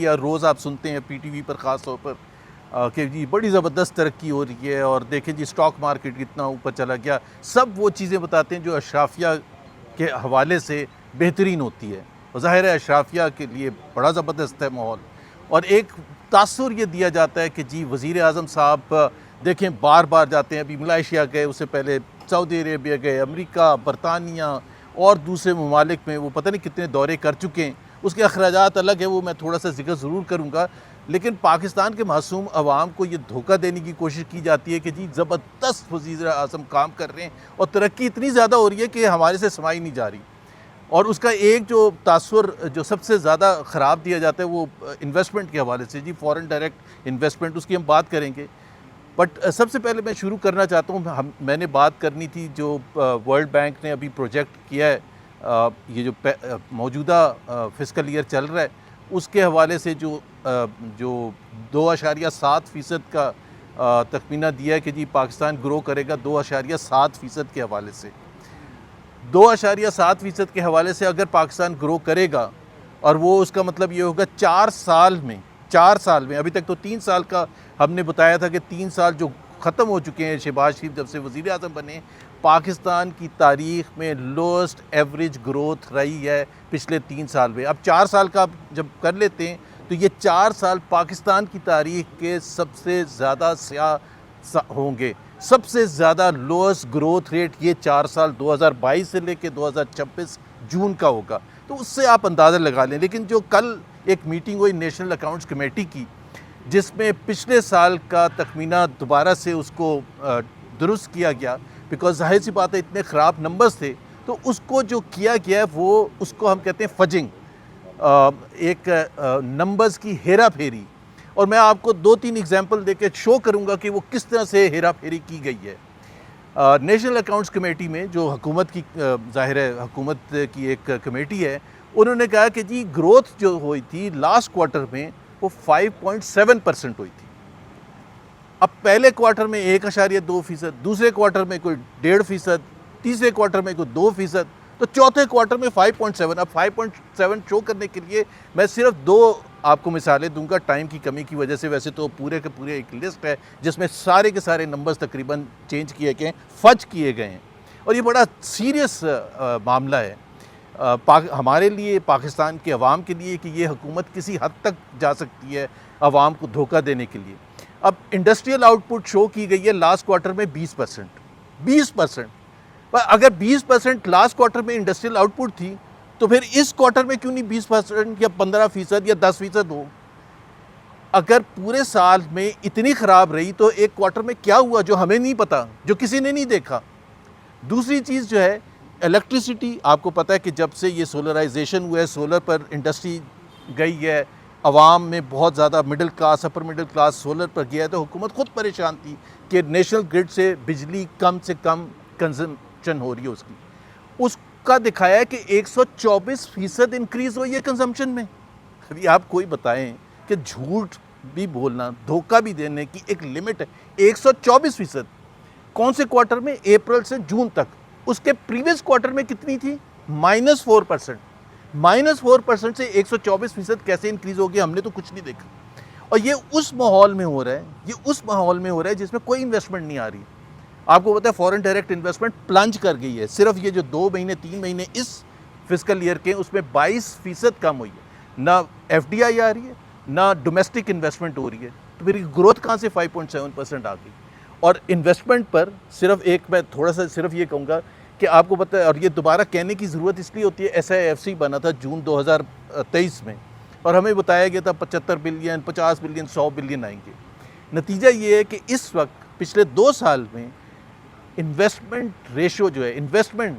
یا روز آپ سنتے ہیں پی ٹی وی پر خاص طور پر کہ جی بڑی زبردست ترقی ہو رہی ہے اور دیکھیں جی اسٹاک مارکیٹ کتنا اوپر چلا گیا، سب وہ چیزیں بتاتے ہیں جو اشرافیہ کے حوالے سے بہترین ہوتی ہے، اور ظاہر ہے اشرافیہ کے لیے بڑا زبردست ہے ماحول، اور ایک تاثر یہ دیا جاتا ہے کہ جی وزیر اعظم صاحب دیکھیں بار بار جاتے ہیں، ابھی ملائیشیا گئے، اس سے پہلے سعودی عربیہ گئے، امریکہ، برطانیہ اور دوسرے ممالک میں وہ پتہ نہیں کتنے دورے کر چکے ہیں، اس کے اخراجات الگ ہیں، وہ میں تھوڑا سا ذکر ضرور کروں گا، لیکن پاکستان کے معصوم عوام کو یہ دھوکہ دینے کی کوشش کی جاتی ہے کہ جی زبردست وزیر اعظم کام کر رہے ہیں اور ترقی اتنی زیادہ ہو رہی ہے کہ ہمارے سے سمائی نہیں جا رہی، اور اس کا ایک جو تاثر جو سب سے زیادہ خراب دیا جاتا ہے وہ انویسٹمنٹ کے حوالے سے، جی فورن ڈائریکٹ انویسٹمنٹ، اس کی ہم بات کریں گے، بٹ سب سے پہلے میں شروع کرنا چاہتا ہوں، میں نے بات کرنی تھی جو ورلڈ بینک نے ابھی پروجیکٹ کیا ہے، یہ جو موجودہ فسکل ایئر چل رہا ہے اس کے حوالے سے جو 2.7% کا تخمینہ دیا ہے کہ جی پاکستان گرو کرے گا 2.7% کے حوالے سے، 2.7% کے حوالے سے اگر پاکستان گرو کرے گا، اور وہ اس کا مطلب یہ ہوگا 4 سال میں، ابھی تک تو 3 سال کا ہم نے بتایا تھا کہ 3 سال جو ختم ہو چکے ہیں شہباز شریف جب سے وزیر اعظم بنے، پاکستان کی تاریخ میں لوسٹ ایوریج گروتھ رہی ہے پچھلے 3 سال میں، اب 4 سال کا جب کر لیتے ہیں تو یہ 4 سال پاکستان کی تاریخ کے سب سے زیادہ سیاہ ہوں گے، سب سے زیادہ لوسٹ گروتھ ریٹ یہ 4 سال 2022 سے لے کے 2026 جون کا ہوگا، تو اس سے آپ اندازہ لگا لیں۔ لیکن جو کل ایک میٹنگ ہوئی نیشنل اکاؤنٹس کمیٹی کی، جس میں پچھلے سال کا تخمینہ دوبارہ سے اس کو درست کیا گیا، بیکاز ظاہر سی بات ہے اتنے خراب نمبرز تھے، تو اس کو جو کیا گیا ہے وہ اس کو ہم کہتے ہیں فجنگ، ایک نمبرز کی ہیرا پھیری، اور میں آپ کو 2-3 ایگزامپل دے کے شو کروں گا کہ وہ کس طرح سے ہیرا پھیری کی گئی ہے۔ نیشنل اکاؤنٹس کمیٹی میں جو حکومت کی ظاہر ہے حکومت کی ایک کمیٹی ہے، انہوں نے کہا کہ جی گروتھ جو ہوئی تھی لاسٹ کوارٹر میں وہ 5.7% ہوئی تھی، اب پہلے کوارٹر میں 1.2%، دوسرے کوارٹر میں کوئی 1.5%، تیسرے کوارٹر میں کوئی 2%، تو چوتھے کوارٹر میں 5.7۔ اب 5.7 شو کرنے کے لیے میں صرف 2 آپ کو مثالیں دوں گا ٹائم کی کمی کی وجہ سے، ویسے تو پورے کے پورے ایک لسٹ ہے جس میں سارے کے سارے نمبرز تقریباً چینج کیے گئے ہیں، فج کیے گئے ہیں، اور یہ بڑا سیریس معاملہ ہے ہمارے لیے، پاکستان کے عوام کے لیے، کہ یہ حکومت کسی حد تک جا سکتی ہے عوام کو دھوکہ دینے کے لیے۔ اب انڈسٹریل آؤٹ پٹ شو کی گئی ہے لاسٹ کوارٹر میں 20%، اگر 20% لاسٹ کوارٹر میں انڈسٹریل آؤٹ پٹ تھی تو پھر اس کوارٹر میں کیوں نہیں 20% یا 15% یا 10% ہو؟ اگر پورے سال میں اتنی خراب رہی تو ایک کوارٹر میں کیا ہوا جو ہمیں نہیں پتا، جو کسی نے نہیں دیکھا؟ دوسری چیز جو ہے الیکٹریسٹی، آپ کو پتہ ہے کہ جب سے یہ سولرائزیشن ہوا ہے، سولر پر انڈسٹری گئی ہے، عوام میں بہت زیادہ middle class, upper middle class solar پر گیا ہے، تو حکومت خود پریشان تھی کہ نیشنل گرڈ سے بجلی کم سے کم کنزمپشن ہو رہی ہے اس کا دکھایا ہے کہ 124% انکریز ہوئی ہے کنزمپشن میں۔ ابھی آپ کوئی بتائیں کہ جھوٹ بھی بولنا، دھوکہ بھی دینے کی ایک لمٹ ہے، 124%، کون سے کوارٹر میں؟ اپریل سے جون تک۔ اس کے پریویس کوارٹر میں کتنی تھی؟ -4%، -4% سے 124% کیسے انکریز ہو گیا؟ ہم نے تو کچھ نہیں دیکھا، اور یہ اس ماحول میں ہو رہا ہے، جس میں کوئی انویسٹمنٹ نہیں آ رہی۔ آپ کو پتہ ہے فورن ڈائریکٹ انویسٹمنٹ پلنج کر گئی ہے، صرف یہ جو 2 مہینے 3 مہینے اس فسکل ایئر کے، اس میں 22% کم ہوئی ہے، نہ ایف ڈی آئی آ رہی ہے نہ ڈومیسٹک انویسٹمنٹ ہو رہی ہے، تو پھر گروتھ کہاں سے 5.7% آ گئی؟ اور انویسٹمنٹ پر صرف میں تھوڑا سا صرف یہ کہوں گا کہ آپ کو پتہ ہے، اور یہ دوبارہ کہنے کی ضرورت اس لیے ہوتی ہے، ایس آئی ایف سی بنا تھا جون 2023 میں، اور ہمیں بتایا گیا تھا 75 بلین 50 بلین 100 بلین آئیں گے۔ نتیجہ یہ ہے کہ اس وقت پچھلے 2 سال میں انویسٹمنٹ ریشو جو ہے، انویسٹمنٹ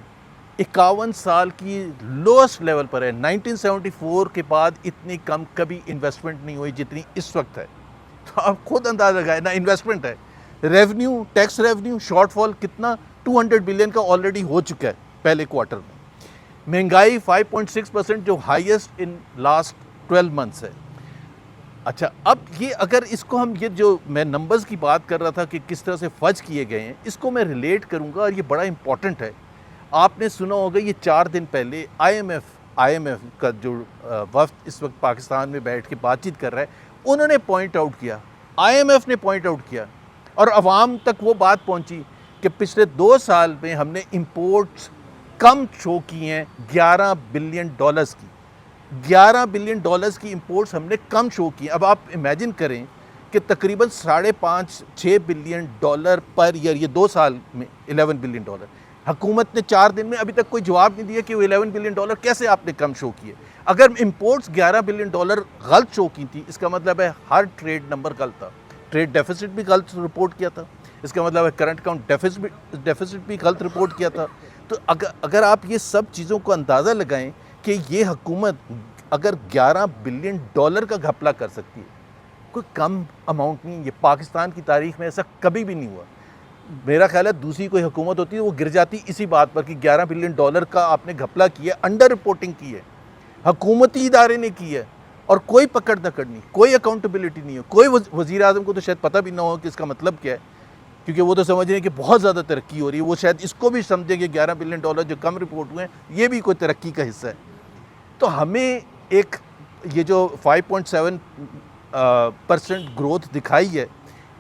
51 سال کی لوسٹ لیول پر ہے، 1974 کے بعد اتنی کم کبھی انویسٹمنٹ نہیں ہوئی جتنی اس وقت ہے، تو آپ خود اندازہ لگائیں، نہ انویسٹمنٹ ہے، ریونیو، ٹیکس ریونیو شارٹ فال کتنا 200 بلین کا آلریڈی ہو چکا ہے پہلے کوارٹر میں، مہنگائی 5.6% جو ہائیسٹ ان لاسٹ 12 منتھس ہے۔ اچھا، اب یہ اگر اس کو ہم، یہ جو میں نمبرز کی بات کر رہا تھا کہ کس طرح سے فج کیے گئے ہیں، اس کو میں ریلیٹ کروں گا، اور یہ بڑا امپورٹنٹ ہے۔ آپ نے سنا ہوگا یہ 4 دن پہلے IMF کا جو وفد اس وقت پاکستان میں بیٹھ کے بات چیت کر رہا ہے، انہوں نے پوائنٹ آؤٹ کیا، IMF نے پوائنٹ آؤٹ کیا، اور عوام تک وہ بات پہنچی کہ پچھلے 2 سال میں ہم نے امپورٹس کم شو کی ہیں $11 بلین کی، $11 بلین کی امپورٹس ہم نے کم شو کی ہیں۔ اب آپ امیجن کریں کہ تقریباً $5.5-6 بلین پر ایئر، یہ 2 سال میں $11 بلین۔ حکومت نے 4 دن میں ابھی تک کوئی جواب نہیں دیا کہ وہ $11 بلین کیسے آپ نے کم شو کیے۔ اگر امپورٹس $11 بلین غلط شو کی تھی، اس کا مطلب ہے ہر ٹریڈ نمبر غلط تھا، ٹریڈ ڈیفیسٹ بھی غلط رپورٹ کیا تھا، اس کا مطلب ہے کرنٹ اکاؤنٹ ڈیفیسٹ بھی غلط رپورٹ کیا تھا۔ تو اگر آپ یہ سب چیزوں کو اندازہ لگائیں کہ یہ حکومت اگر $11 بلین کا گھپلا کر سکتی ہے، کوئی کم اماؤنٹ نہیں، یہ پاکستان کی تاریخ میں ایسا کبھی بھی نہیں ہوا۔ میرا خیال ہے دوسری کوئی حکومت ہوتی ہے وہ گر جاتی اسی بات پر کہ $11 بلین کا آپ نے گھپلا کیا ہے، انڈر رپورٹنگ کی ہے، حکومتی ادارے نے کی ہے، اور کوئی پکڑ دکڑ نہیں، کوئی اکاؤنٹیبلٹی نہیں ہے۔ کوئی وزیر اعظم کو تو شاید پتہ بھی نہ ہو کہ اس کا مطلب کیا ہے، کیونکہ وہ تو سمجھ رہے ہیں کہ بہت زیادہ ترقی ہو رہی ہے، وہ شاید اس کو بھی سمجھے کہ $11 بلین جو کم رپورٹ ہوئے ہیں یہ بھی کوئی ترقی کا حصہ ہے۔ تو ہمیں ایک یہ جو 5.7% گروتھ دکھائی ہے،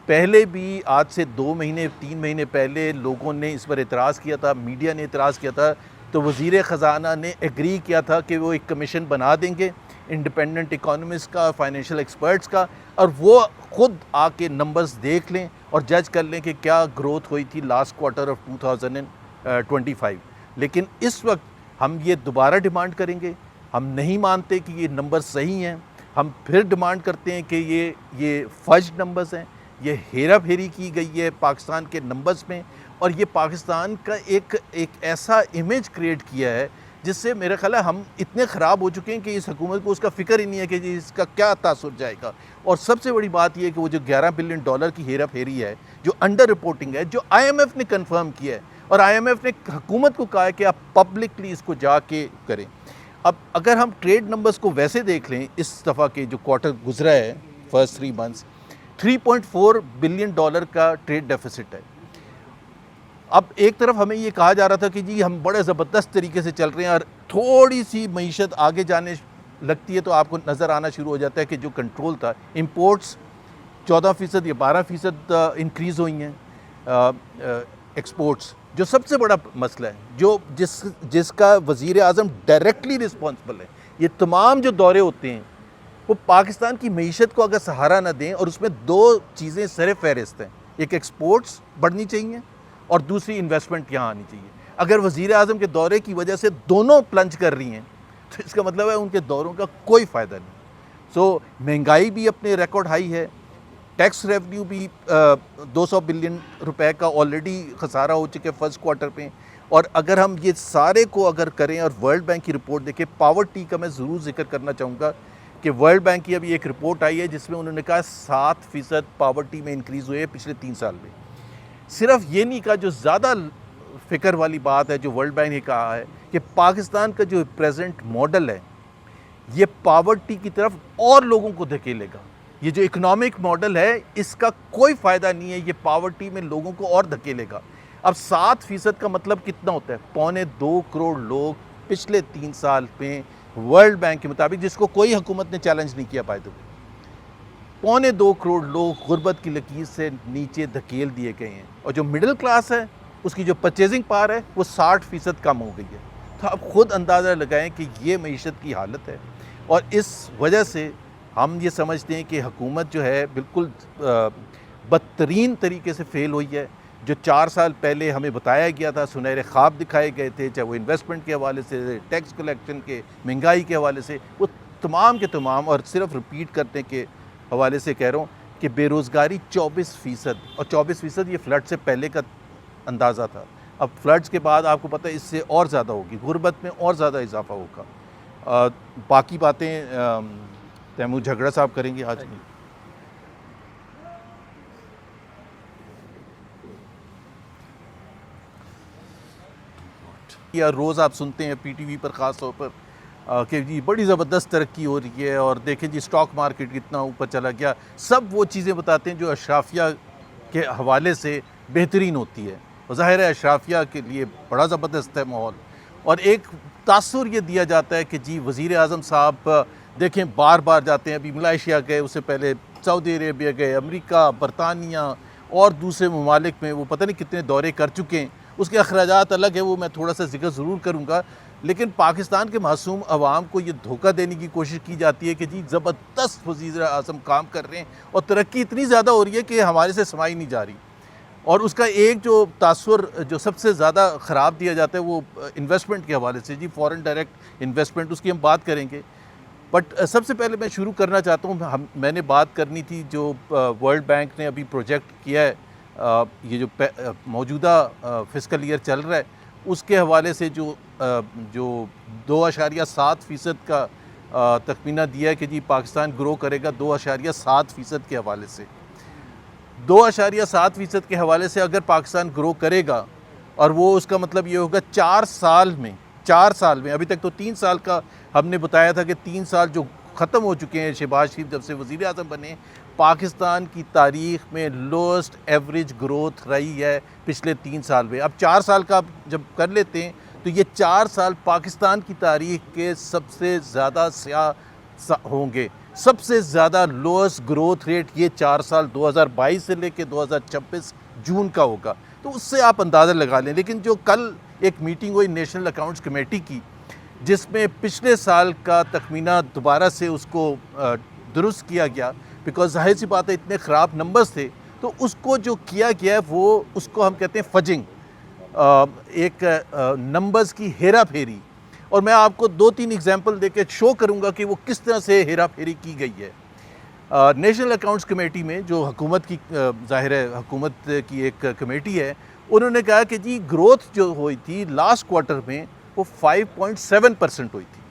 پہلے بھی آج سے 2 مہینے 3 مہینے پہلے لوگوں نے اس پر اعتراض کیا تھا، میڈیا نے اعتراض کیا تھا، تو وزیر خزانہ نے ایگری کیا تھا کہ وہ ایک کمیشن بنا دیں گے انڈیپینڈنٹ اکانومسٹ کا، فائنینشیل ایکسپرٹس کا، اور وہ خود آ کے نمبرز دیکھ لیں اور جج کر لیں کہ کیا گروتھ ہوئی تھی لاسٹ کوارٹر آف 2025۔ لیکن اس وقت ہم یہ دوبارہ ڈیمانڈ کریں گے، ہم نہیں مانتے کہ یہ نمبر صحیح ہیں، ہم پھر ڈیمانڈ کرتے ہیں کہ یہ فج نمبرز ہیں، یہ ہیرا پھیری کی گئی ہے پاکستان کے نمبرز میں، اور یہ پاکستان کا ایک ایسا امیج کریٹ کیا ہے جس سے میرا خیال ہے ہم اتنے خراب ہو چکے ہیں کہ اس حکومت کو اس کا فکر ہی نہیں ہے کہ اس کا کیا تاثر جائے گا۔ اور سب سے بڑی بات یہ ہے کہ وہ جو $11 بلین کی ہیرا پھیری ہے، جو انڈر رپورٹنگ ہے، جو IMF نے کنفرم کیا ہے، اور IMF نے حکومت کو کہا ہے کہ آپ پبلکلی اس کو جا کے کریں۔ اب اگر ہم ٹریڈ نمبرز کو ویسے دیکھ لیں، اس دفعہ کے جو کوارٹر گزرا ہے فرسٹ 3 منتھس، $3.4 بلین کا ٹریڈ ڈیفیسٹ ہے۔ اب ایک طرف ہمیں یہ کہا جا رہا تھا کہ جی ہم بڑے زبردست طریقے سے چل رہے ہیں، اور تھوڑی سی معیشت آگے جانے لگتی ہے تو آپ کو نظر آنا شروع ہو جاتا ہے کہ جو کنٹرول تھا، امپورٹس 14% یا 12% انکریز ہوئی ہیں، ایکسپورٹس جو سب سے بڑا مسئلہ ہے، جس کا وزیر اعظم ڈائریکٹلی رسپانسبل ہے۔ یہ تمام جو دورے ہوتے ہیں وہ پاکستان کی معیشت کو اگر سہارا نہ دیں، اور اس میں 2 چیزیں سر فہرست ہیں، ایک ایکسپورٹس بڑھنی چاہیے اور دوسری انویسٹمنٹ یہاں آنی چاہیے۔ اگر وزیر اعظم کے دورے کی وجہ سے دونوں پلنج کر رہی ہیں تو اس کا مطلب ہے ان کے دوروں کا کوئی فائدہ نہیں۔ سو مہنگائی بھی اپنے ریکارڈ ہائی ہے، ٹیکس ریونیو بھی $200 بلین کا آلریڈی خسارہ ہو چکے فرسٹ کوارٹر پہ، اور اگر ہم یہ سارے کو اگر کریں اور ورلڈ بینک کی رپورٹ دیکھیں، پاورٹی کا میں ضرور ذکر کرنا چاہوں گا کہ ورلڈ بینک کی ابھی ایک رپورٹ آئی ہے جس میں انہوں نے کہا 7% پاورٹی میں انکریز ہوئی ہے پچھلے 3 سال میں۔ صرف یہ نہیں کہا، جو زیادہ فکر والی بات ہے جو ورلڈ بینک نے کہا ہے کہ پاکستان کا جو پریزنٹ ماڈل ہے یہ پاورٹی کی طرف اور لوگوں کو دھکیلے گا۔ یہ جو اکنامک ماڈل ہے اس کا کوئی فائدہ نہیں ہے، یہ پاورٹی میں لوگوں کو اور دھکیلے گا۔ اب 7% کا مطلب کتنا ہوتا ہے؟ 2.25 کروڑ لوگ پچھلے 3 سال میں ورلڈ بینک کے مطابق، جس کو کوئی حکومت نے چیلنج نہیں کیا، 2.25 کروڑ لوگ غربت کی لکیر سے نیچے دھکیل دیے گئے ہیں، اور جو مڈل کلاس ہے اس کی جو پرچیزنگ پاور ہے وہ 60% کم ہو گئی ہے۔ تو آپ خود اندازہ لگائیں کہ یہ معیشت کی حالت ہے، اور اس وجہ سے ہم یہ سمجھتے ہیں کہ حکومت جو ہے بالکل بدترین طریقے سے فیل ہوئی ہے۔ جو 4 سال پہلے ہمیں بتایا گیا تھا، سنہرے خواب دکھائے گئے تھے، چاہے وہ انویسٹمنٹ کے حوالے سے، ٹیکس کلیکشن کے، مہنگائی کے حوالے سے، وہ تمام کے تمام، اور صرف ریپیٹ کرنے کے حوالے سے کہہ رہا ہوں کہ بے روزگاری 24%، اور 24% یہ فلڈ سے پہلے کا اندازہ تھا۔ اب فلڈز کے بعد آپ کو پتہ ہے اس سے اور زیادہ ہوگی، غربت میں اور زیادہ اضافہ ہوگا۔ باقی باتیں تیمور جھگڑا صاحب کریں گے آج کی۔ یا روز آپ سنتے ہیں پی ٹی وی پر خاص طور پر کہ جی بڑی زبردست ترقی ہو رہی ہے، اور دیکھیں جی اسٹاک مارکیٹ کتنا اوپر چلا گیا، سب وہ چیزیں بتاتے ہیں جو اشرافیہ کے حوالے سے بہترین ہوتی ہے، اور ظاہر ہے اشرافیہ کے لیے بڑا زبردست ہے ماحول، اور ایک تاثر یہ دیا جاتا ہے کہ جی وزیر اعظم صاحب دیکھیں بار بار جاتے ہیں، ابھی ملائیشیا گئے، اس سے پہلے سعودی عربیہ گئے، امریکہ، برطانیہ اور دوسرے ممالک میں وہ پتہ نہیں کتنے دورے کر چکے ہیں. اس کے اخراجات الگ ہیں، وہ میں تھوڑا سا ذکر ضرور کروں گا. لیکن پاکستان کے معصوم عوام کو یہ دھوکہ دینے کی کوشش کی جاتی ہے کہ جی زبردست وزیر اعظم کام کر رہے ہیں اور ترقی اتنی زیادہ ہو رہی ہے کہ ہمارے سے سمائی نہیں جا رہی. اور اس کا ایک جو تاثر جو سب سے زیادہ خراب دیا جاتا ہے وہ انویسٹمنٹ کے حوالے سے، جی فورن ڈائریکٹ انویسٹمنٹ، اس کی ہم بات کریں گے. بٹ سب سے پہلے میں شروع کرنا چاہتا ہوں، میں نے بات کرنی تھی جو ورلڈ بینک نے ابھی پروجیکٹ کیا ہے، یہ جو موجودہ فسکل ایئر چل رہا ہے اس کے حوالے سے جو 2.7% کا تخمینہ دیا ہے کہ جی پاکستان گرو کرے گا 2.7% کے حوالے سے. 2.7% کے حوالے سے اگر پاکستان گرو کرے گا، اور وہ اس کا مطلب یہ ہوگا 4 سال میں، ابھی تک تو 3 سال کا ہم نے بتایا تھا کہ 3 سال جو ختم ہو چکے ہیں شہباز شریف جب سے وزیر اعظم بنے، پاکستان کی تاریخ میں لوسٹ ایوریج گروتھ رہی ہے پچھلے 3 سال میں. اب 4 سال کا جب کر لیتے ہیں تو یہ 4 سال پاکستان کی تاریخ کے سب سے زیادہ سیاہ ہوں گے. سب سے زیادہ لوسٹ گروتھ ریٹ یہ 4 سال 2022 سے لے کے 2026 جون کا ہوگا. تو اس سے آپ اندازہ لگا لیں. لیکن جو کل ایک میٹنگ ہوئی نیشنل اکاؤنٹس کمیٹی کی، جس میں پچھلے سال کا تخمینہ دوبارہ سے اس کو درست کیا گیا، بیکاز ظاہر سی بات ہے اتنے خراب نمبرز تھے، تو اس کو جو کیا گیا ہے وہ اس کو ہم کہتے ہیں فجنگ، ایک نمبرز کی ہیرا پھیری. اور میں آپ کو 2-3 ایگزامپل دے کے شو کروں گا کہ وہ کس طرح سے ہیرا پھیری کی گئی ہے. نیشنل اکاؤنٹس کمیٹی میں جو حکومت کی ظاہر ہے حکومت کی ایک کمیٹی ہے، انہوں نے کہا کہ جی گروتھ جو ہوئی تھی لاسٹ کوارٹر میں وہ 5.7% ہوئی تھی.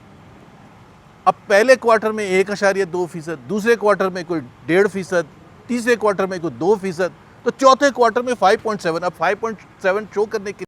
اب پہلے کوارٹر میں 1.2%، دوسرے کوارٹر میں کوئی 1.5%، تیسرے کوارٹر میں کوئی 2%، تو چوتھے کوارٹر میں 5.7. اب 5.7 شو کرنے کے